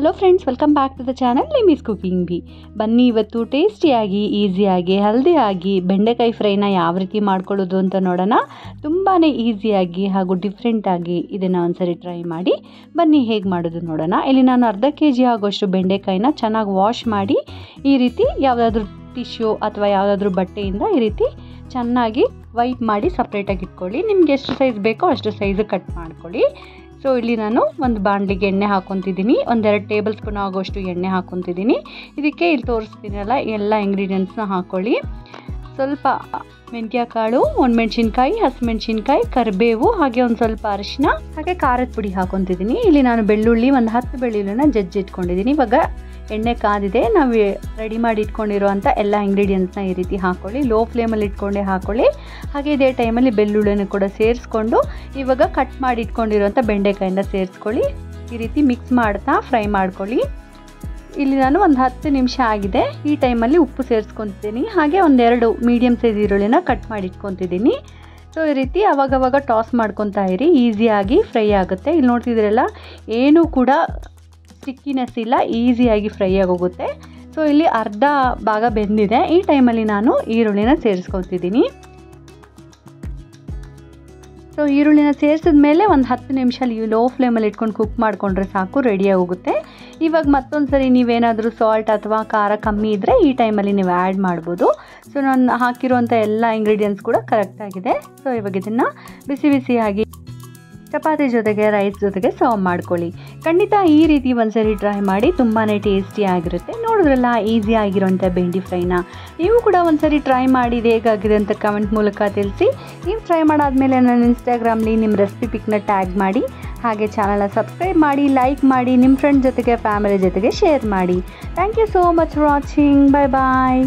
Hello friends, welcome back to the channel Nimmi's cooking B. ಬನ್ನಿ ಇವತ್ತು ಟೇಸ್ಟಿಯಾಗಿ, ಈಸಿಯಾಗಿ, ಹೆಲ್ದಿಯಾಗಿ ಬೆಂಡೆಕಾಯಿ ಫ್ರೈನ ಯಾವ ರೀತಿ ಮಾಡ್ಕೊಳ್ಳೋದು ಅಂತ ನೋಡೋಣ. ತುಂಬಾ ಈಸಿಯಾಗಿ ಹಾಗೂ ಡಿಫ್ರೆಂಟಾಗಿ ಇದನ್ನು ಒಂದ್ಸರಿ ಟ್ರೈ ಮಾಡಿ. ಬನ್ನಿ ಹೇಗೆ ಮಾಡೋದು ನೋಡೋಣ. ಇಲ್ಲಿ ನಾನು ಅರ್ಧ kg ಆಗೋಷ್ಟು ಬೆಂಡೆಕಾಯಿನ ಚೆನ್ನಾಗಿ ವಾಶ್ ಮಾಡಿ ಈ ರೀತಿ ಯಾವುದಾದ್ರೂ ಟಿಶ್ಯೂ ಅಥವಾ ಯಾವುದಾದ್ರೂ ಬಟ್ಟೆಯಿಂದ ಈ ರೀತಿ ಚೆನ್ನಾಗಿ ವೈಪ್ ಮಾಡಿ ಸಪ್ರೇಟಾಗಿ ಇಟ್ಕೊಳ್ಳಿ. ನಿಮ್ಗೆ ಎಷ್ಟು ಸೈಜ್ ಬೇಕೋ ಅಷ್ಟು ಸೈಜ್ ಕಟ್ ಮಾಡ್ಕೊಳ್ಳಿ. ಸೊ ಇಲ್ಲಿ ನಾನು ಒಂದು ಬಾಣಲಿಗೆ ಎಣ್ಣೆ ಹಾಕ್ಕೊತಿದ್ದೀನಿ. 1-2 ಟೇಬಲ್ ಸ್ಪೂನ್ ಆಗೋಷ್ಟು ಎಣ್ಣೆ ಹಾಕ್ಕೊತಿದ್ದೀನಿ. ಇದಕ್ಕೆ ಇಲ್ಲಿ ತೋರಿಸ್ತೀನಲ್ಲ ಎಲ್ಲ ಇಂಗ್ರೀಡಿಯೆಂಟ್ಸ್ನ ಹಾಕ್ಕೊಳ್ಳಿ. ಸ್ವಲ್ಪ ಮೆಂತ್ಯ ಕಾಳು, ಒಣಮೆಣ್ಸಿನ್ಕಾಯಿ, ಹಸಿಮೆಣ್ಸಿನ್ಕಾಯಿ, ಕರಿಬೇವು, ಹಾಗೆ ಒಂದು ಸ್ವಲ್ಪ ಅರಿಶಿನ, ಹಾಗೆ ಖಾರದ ಪುಡಿ ಹಾಕ್ಕೊತಿದ್ದೀನಿ. ಇಲ್ಲಿ ನಾನು ಬೆಳ್ಳುಳ್ಳಿ, ಒಂದು 10 ಬೆಳ್ಳುಳ್ಳಿನ ಜಜ್ಜಿಟ್ಕೊಂಡಿದ್ದೀನಿ. ಇವಾಗ ಎಣ್ಣೆ ಕಾದಿದೆ. ನಾವು ರೆಡಿ ಮಾಡಿ ಇಟ್ಕೊಂಡಿರೋವಂಥ ಎಲ್ಲ ಇಂಗ್ರೀಡಿಯೆಂಟ್ಸ್ನ ಈ ರೀತಿ ಹಾಕ್ಕೊಳ್ಳಿ. ಲೋ ಫ್ಲೇಮಲ್ಲಿ ಇಟ್ಕೊಂಡೆ ಹಾಕ್ಕೊಳ್ಳಿ. ಹಾಗೆ ಇದೇ ಟೈಮಲ್ಲಿ ಬೆಳ್ಳುಳ್ಳಿನ ಕೂಡ ಸೇರಿಸ್ಕೊಂಡು ಇವಾಗ ಕಟ್ ಮಾಡಿ ಇಟ್ಕೊಂಡಿರೋಂಥ ಬೆಂಡೆಕಾಯಿಂದ ಸೇರಿಸ್ಕೊಳ್ಳಿ. ಈ ರೀತಿ ಮಿಕ್ಸ್ ಮಾಡ್ತಾ ಫ್ರೈ ಮಾಡ್ಕೊಳ್ಳಿ. ಇಲ್ಲಿ ನಾನು ಒಂದು 10 ನಿಮಿಷ ಆಗಿದೆ. ಈ ಟೈಮಲ್ಲಿ ಉಪ್ಪು ಸೇರಿಸ್ಕೊತಿದ್ದೀನಿ. ಹಾಗೆ 1-2 ಮೀಡಿಯಮ್ ಸೈಜ್ ಈರುಳ್ಳಿನ ಕಟ್ ಮಾಡಿ ಇಟ್ಕೊತಿದ್ದೀನಿ. ಸೊ ಈ ರೀತಿ ಅವಾಗವಾಗ ಟಾಸ್ ಮಾಡ್ಕೊತಾ ಇರಿ, ಈಸಿಯಾಗಿ ಫ್ರೈ ಆಗುತ್ತೆ. ಇಲ್ಲಿ ನೋಡ್ತಿದ್ದೀರಲ್ಲ, ಏನೂ ಕೂಡ ಸ್ಟಿಕ್ಕಿನೆಸ್ ಇಲ್ಲ, ಈಸಿಯಾಗಿ ಫ್ರೈ ಆಗೋಗುತ್ತೆ. ಸೊ ಇಲ್ಲಿ ಅರ್ಧ ಭಾಗ ಬೆಂದಿದೆ. ಈ ಟೈಮಲ್ಲಿ ನಾನು ಈರುಳ್ಳಿನ ಸೇರಿಸ್ಕೊತಿದ್ದೀನಿ. ಸೊ ಈರುಳ್ಳಿನ ಸೇರಿಸಿದ ಮೇಲೆ ಒಂದು 10 ನಿಮಿಷ ಲೋ ಫ್ಲೇಮಲ್ಲಿ ಇಟ್ಕೊಂಡು ಕುಕ್ ಮಾಡಿಕೊಂಡ್ರೆ ಸಾಕು, ರೆಡಿಯಾಗಿ ಹೋಗುತ್ತೆ. ಇವಾಗ ಮತ್ತೊಂದು ಸರಿ ನೀವೇನಾದರೂ ಸಾಲ್ಟ್ ಅಥವಾ ಖಾರ ಕಮ್ಮಿ ಇದ್ದರೆ ಈ ಟೈಮಲ್ಲಿ ನೀವು ಆ್ಯಡ್ ಮಾಡ್ಬೋದು. ಸೊ ನಾನು ಹಾಕಿರುವಂಥ ಎಲ್ಲ ಇಂಗ್ರೀಡಿಯೆಂಟ್ಸ್ ಕೂಡ ಕರೆಕ್ಟಾಗಿದೆ. ಸೊ ಇವಾಗ ಇದನ್ನು ಬಿಸಿ ಬಿಸಿಯಾಗಿ ಚಪಾತಿ ಜೊತೆಗೆ, ರೈಸ್ ಜೊತೆಗೆ ಸರ್ವ್ ಮಾಡ್ಕೊಳ್ಳಿ. ಖಂಡಿತ ಈ ರೀತಿ ಒಂದ್ಸರಿ ಟ್ರೈ ಮಾಡಿ, ತುಂಬಾ ಟೇಸ್ಟಿ ಆಗಿರುತ್ತೆ. ನೋಡಿದ್ರಲ್ಲ, ಈಸಿ ಆಗಿರೋಂಥ ಬೆಂಡಿ ಫ್ರೈನ ನೀವು ಕೂಡ ಒಂದ್ಸರಿ ಟ್ರೈ ಮಾಡಿ ಹೇಗಾಗಿದೆ ಅಂತ ಕಮೆಂಟ್ ಮೂಲಕ ತಿಳಿಸಿ. ನೀವು ಟ್ರೈ ಮಾಡಾದಮೇಲೆ ನನ್ನ ಇನ್ಸ್ಟಾಗ್ರಾಮ್ಲಿ ನಿಮ್ಮ ರೆಸಿಪಿ ಪಿಕ್ನ ಟ್ಯಾಗ್ ಮಾಡಿ. ಹಾಗೆ ಚಾನಲ್ನ ಸಬ್ಸ್ಕ್ರೈಬ್ ಮಾಡಿ, ಲೈಕ್ ಮಾಡಿ, ನಿಮ್ಮ ಫ್ರೆಂಡ್ ಜೊತೆಗೆ, ಫ್ಯಾಮಿಲಿ ಜೊತೆಗೆ ಶೇರ್ ಮಾಡಿ. Thank you so much for watching. Bye bye.